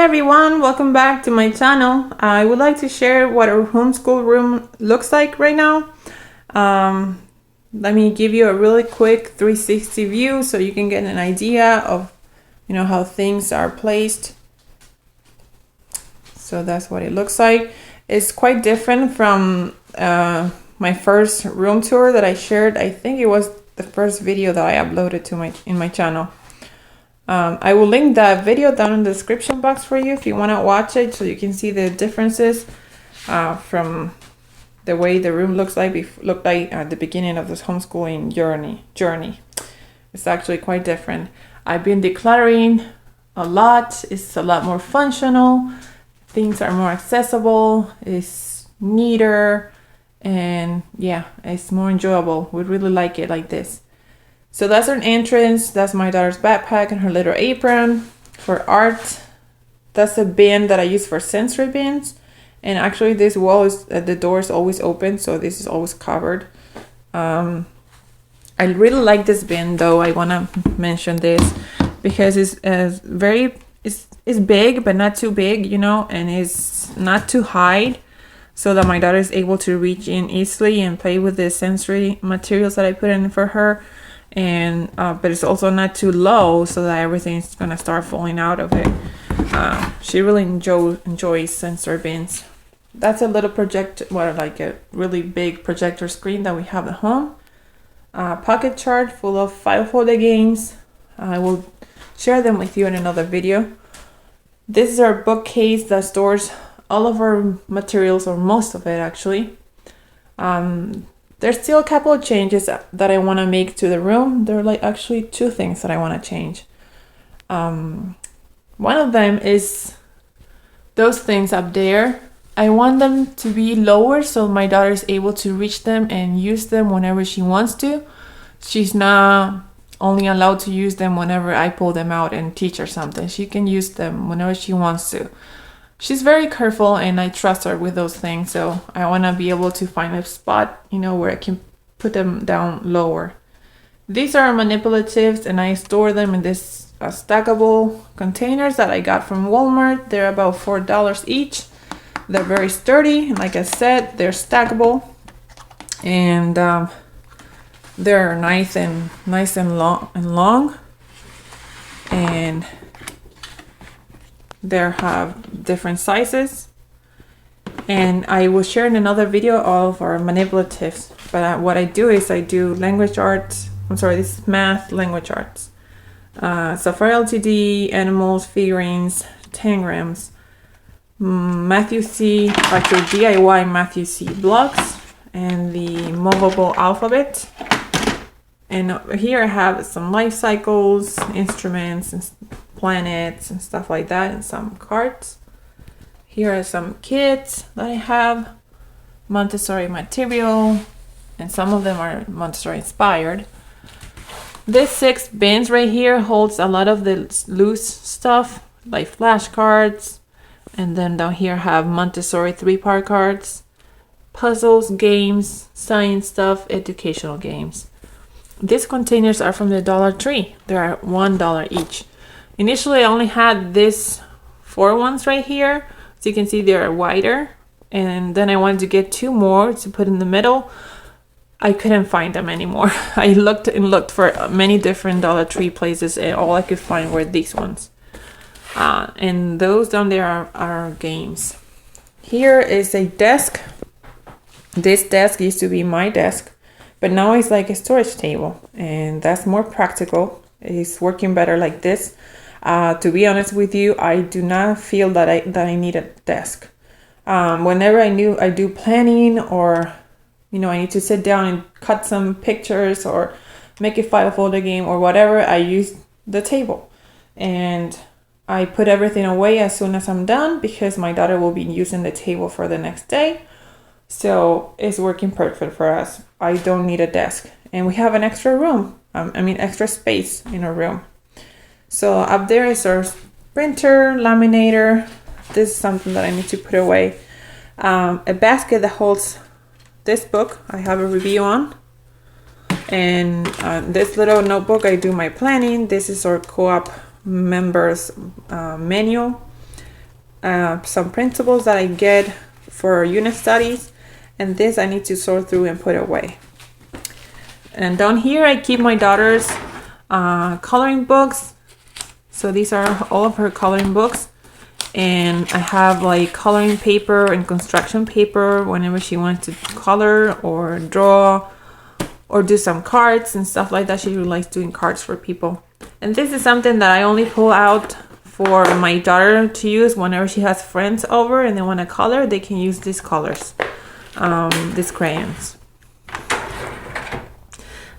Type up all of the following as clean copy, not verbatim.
everyone, welcome back to my channel. I would like to share what our homeschool room looks like right now. Let me give you a really quick 360 view so you can get an idea of how things are placed. So that's what it looks like. It's quite different from my first room tour that I shared. I think it was the first video that I uploaded to my channel. I will link that video down in the description box for you if you want to watch it, so you can see the differences from the way the room looked like at the beginning of this homeschooling journey. It's actually quite different. I've been decluttering a lot. It's a lot more functional. Things are more accessible. It's neater, and yeah, it's more enjoyable. We really like it like this. So that's an entrance. That's my daughter's backpack and her little apron. For art, that's a bin that I use for sensory bins. And actually this wall is, the door is always open, so this is always covered. I really like this bin though. I want to mention this because it's big, but not too big, and it's not too high, so that my daughter is able to reach in easily and play with the sensory materials that I put in for her. And but it's also not too low so that everything's gonna start falling out of it. She really enjoys sensor bins. That's a little like a really big projector screen that we have at home. Pocket chart full of file-folded games. I will share them with you in another video. This is our bookcase that stores all of our materials, or most of it actually. There's still a couple of changes that I want to make to the room. There are actually two things that I want to change. One of them is those things up there. I want them to be lower so my daughter is able to reach them and use them whenever she wants to. She's not only allowed to use them whenever I pull them out and teach her something. She can use them whenever she wants to. She's very careful and I trust her with those things, so I want to be able to find a spot, where I can put them down lower. These are manipulatives and I store them in this stackable containers that I got from Walmart. They're about $4 each. They're very sturdy, and like I said, they're stackable, and they're nice and long, and they have different sizes. And I will share in another video all of our manipulatives. But what I do is I do language arts. This is math, language arts. Safari LTD, animals, figurines, tangrams, Matthew C, actually DIY Matthew C blocks, and the movable alphabet. And here I have some life cycles, instruments, and planets and stuff like that, and some cards. Here are some kits that I have, Montessori material, and some of them are Montessori inspired. This 6 bins right here holds a lot of the loose stuff like flashcards, and then down here I have Montessori 3-part cards, puzzles, games, science stuff, educational games. These containers are from the Dollar Tree. They are $1 each. Initially, I only had these 4 ones right here. So you can see they're wider. And then I wanted to get 2 more to put in the middle. I couldn't find them anymore. I looked and looked for many different Dollar Tree places, and all I could find were these ones. And those down there are games. Here is a desk. This desk used to be my desk, but now it's like a storage table, and that's more practical. It's working better like this. To be honest with you, I do not feel that I need a desk. Whenever I do planning, or I need to sit down and cut some pictures or make a file folder game or whatever, I use the table, and I put everything away as soon as I'm done, because my daughter will be using the table for the next day. So it's working perfect for us. I don't need a desk, and we have an extra room. Extra space in our room. So up there is our printer, laminator. This is something that I need to put away. A basket that holds this book I have a review on. And this little notebook I do my planning. This is our co-op members manual. some principles that I get for unit studies, and this I need to sort through and put away. And down here I keep my daughter's coloring books. So these are all of her coloring books, and I have like coloring paper and construction paper whenever she wants to color or draw or do some cards and stuff like that. She really likes doing cards for people. And this is something that I only pull out for my daughter to use whenever she has friends over and they want to color. They can use these colors, these crayons.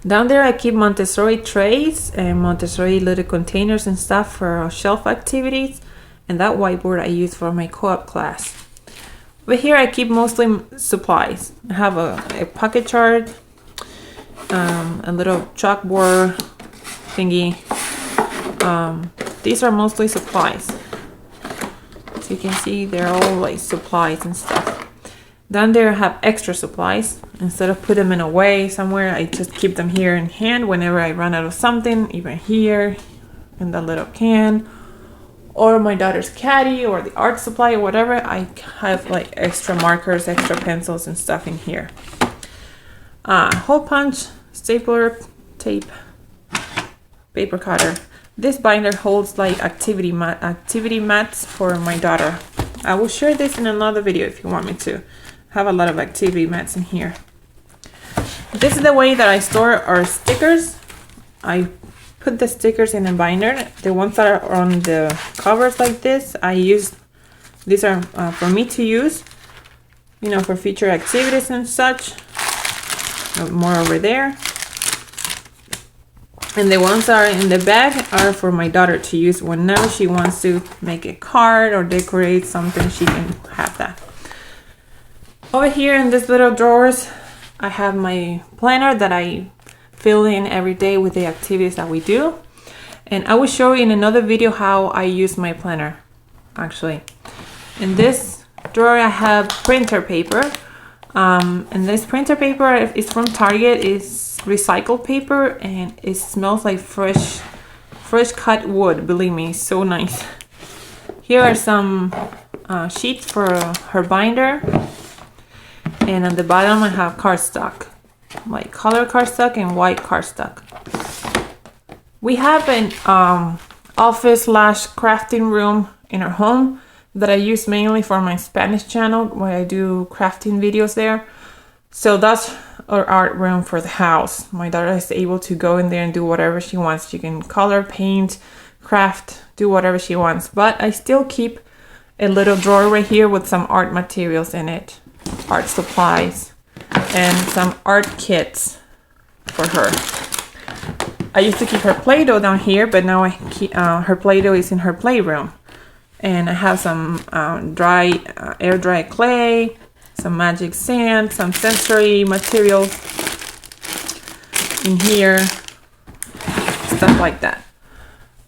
Down there I keep Montessori trays and Montessori little containers and stuff for shelf activities, and that whiteboard I use for my co-op class. Over here I keep mostly supplies. I have a pocket chart, a little chalkboard thingy. These are mostly supplies. So you can see they're all like supplies and stuff. Down there I have extra supplies. Instead of put them in a way somewhere, I just keep them here in hand whenever I run out of something, even here in the little can, or my daughter's caddy, or the art supply, or whatever. I have like extra markers, extra pencils and stuff in here. Hole punch, stapler, tape, paper cutter. This binder holds like activity mats for my daughter. I will share this in another video if you want me to. Have a lot of activity mats in here. This is the way that I store our stickers. I put the stickers in a binder. The ones that are on the covers like this, these are for me to use, you know, for future activities and such. More over there. And the ones that are in the bag are for my daughter to use whenever she wants to make a card or decorate something. She can have that. Over here in these little drawers, I have my planner that I fill in every day with the activities that we do. And I will show you in another video how I use my planner, actually. In this drawer, I have printer paper. And this printer paper is from Target. It's recycled paper and it smells like fresh cut wood. Believe me, it's so nice. Here are some sheets for her binder. And at the bottom I have cardstock, like color cardstock and white cardstock. We have an office / crafting room in our home that I use mainly for my Spanish channel, where I do crafting videos there. So that's our art room for the house. My daughter is able to go in there and do whatever she wants. She can color, paint, craft, do whatever she wants. But I still keep a little drawer right here with some art materials in it. Art supplies and some art kits for her. I used to keep her Play-Doh down here, but now I keep, her Play-Doh is in her playroom. And I have some air dry clay, some magic sand, some sensory materials in here, stuff like that.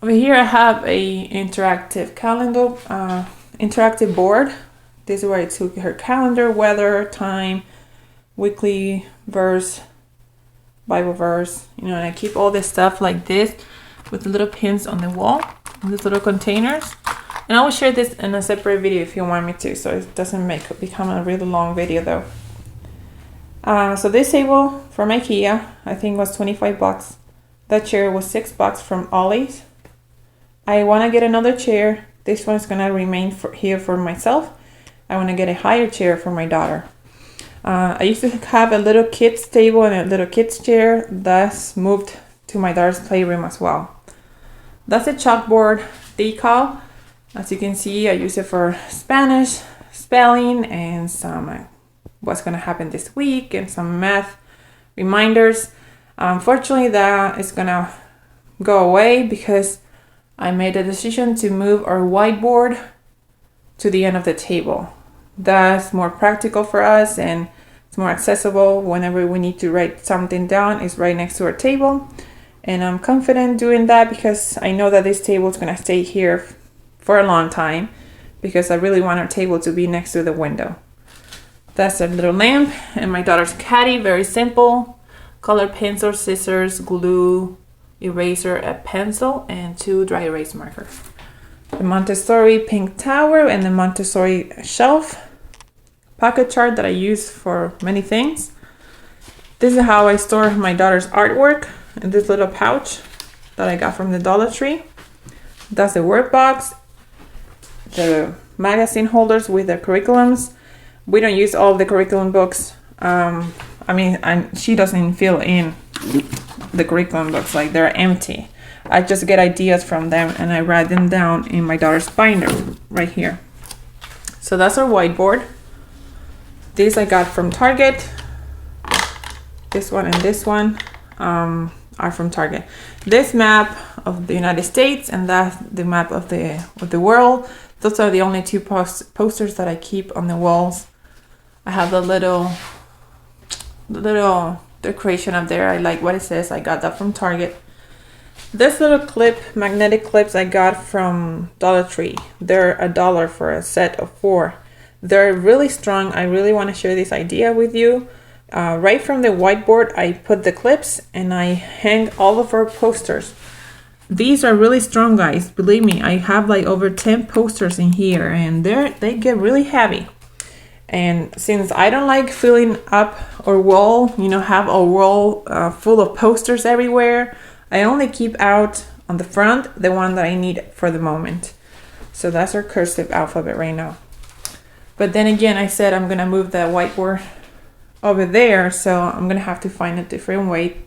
Over here I have a interactive calendar, interactive board. This is where I took her calendar, weather, time, weekly verse, Bible verse, you know, and I keep all this stuff like this with the little pins on the wall, these little containers. And I will share this in a separate video if you want me to, so it doesn't become a really long video though. So this table from IKEA, I think was 25 bucks. That chair was $6 from Ollie's. I want to get another chair. This one's gonna remain here for myself. I want to get a higher chair for my daughter. I used to have a little kids table and a little kids chair. That's moved to my daughter's playroom as well. That's a chalkboard decal. As you can see, I use it for Spanish, spelling, and some what's going to happen this week, and some math reminders. Unfortunately, that is going to go away because I made a decision to move our whiteboard to the end of the table. That's more practical for us and it's more accessible whenever we need to write something down. It's right next to our table, and I'm confident doing that because I know that this table is going to stay here for a long time because I really want our table to be next to the window. That's a little lamp and my daughter's caddy, very simple. Color pencil, scissors, glue, eraser, a pencil, and 2 dry erase markers. the Montessori pink tower and the Montessori shelf pocket chart that I use for many things. This is how I store my daughter's artwork in this little pouch that I got from the Dollar Tree. That's the workbox, the magazine holders with the curriculums. We don't use all the curriculum books. She doesn't fill in the curriculum books, like they're empty. I just get ideas from them and I write them down in my daughter's binder right here. So that's our whiteboard. This I got from Target. This one and this one are from Target. This map of the United States and that's the map of the world. Those are the only two posters that I keep on the walls. I have the little decoration up there. I like what it says. I got that from Target. This little magnetic clips I got from Dollar Tree. They're $1 for a set of 4. They're really strong. I really want to share this idea with you. Right from the whiteboard, I put the clips and I hang all of our posters. These are really strong, guys. Believe me, I have like over 10 posters in here and they get really heavy. And since I don't like filling up our wall, have a wall full of posters everywhere, I only keep out on the front the one that I need for the moment. So that's our cursive alphabet right now. But then again, I said I'm gonna move the whiteboard over there, so I'm gonna have to find a different way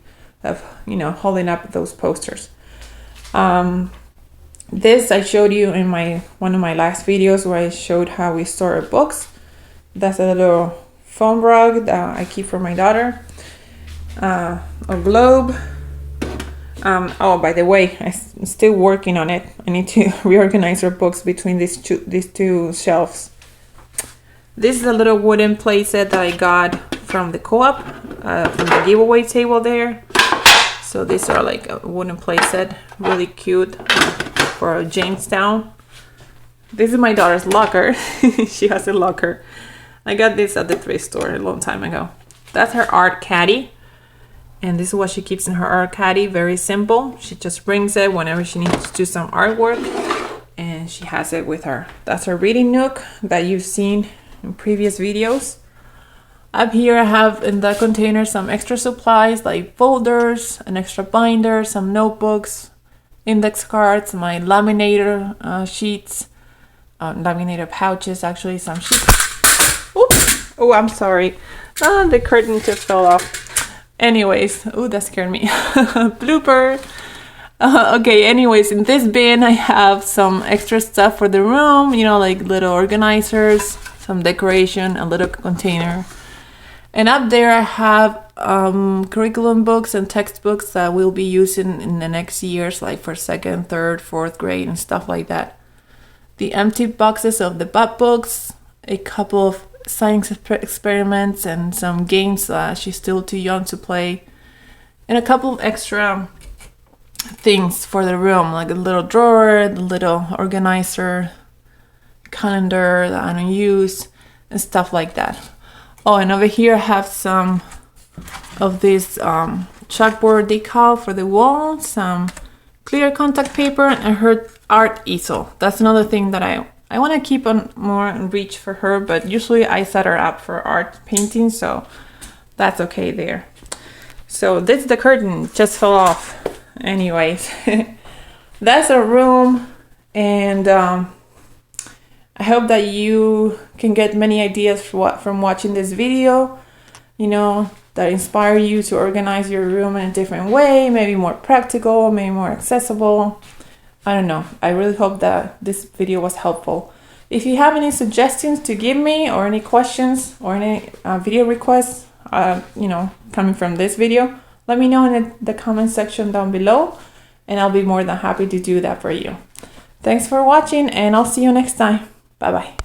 of holding up those posters. This I showed you in one of my last videos where I showed how we store our books. That's a little foam rug that I keep for my daughter. A globe. Oh, by the way, I'm still working on it. I need to reorganize our books between these two shelves. This is a little wooden play set that I got from the co-op, from the giveaway table there. So these are like a wooden play set, really cute for Jamestown. This is my daughter's locker. She has a locker. I got this at the thrift store a long time ago. That's her art caddy. And this is what she keeps in her art caddy. Very simple. She just brings it whenever she needs to do some artwork. And she has it with her. That's her reading nook that you've seen in previous videos. Up here I have in the container some extra supplies like folders, an extra binder, some notebooks, index cards, my laminator sheets, laminator pouches, actually some sheets. Oops. Oh, I'm sorry. The curtain just fell off. Anyways, oh, that scared me. Blooper. Okay, anyways, in this bin I have some extra stuff for the room, like little organizers, some decoration, a little container. And up there I have curriculum books and textbooks that we'll be using in the next years, like for 2nd, 3rd, 4th grade and stuff like that. The empty boxes of the butt books, a couple of science experiments and some games that she's still too young to play, and a couple of extra things for the room, like a little drawer, the little organizer, calendar that I don't use, and stuff like that. Oh, and over here I have some of this chalkboard decal for the wall, some clear contact paper, and her art easel. That's another thing that I want to keep on more in reach for her, but usually I set her up for art painting, so that's okay there. So this is the curtain, just fell off. Anyways, that's our room, and I hope that you can get many ideas from watching this video, that inspire you to organize your room in a different way, maybe more practical, maybe more accessible. I don't know. I really hope that this video was helpful. If you have any suggestions to give me, or any questions, or any video requests, coming from this video, let me know in the comment section down below, and I'll be more than happy to do that for you. Thanks for watching, and I'll see you next time. Bye bye.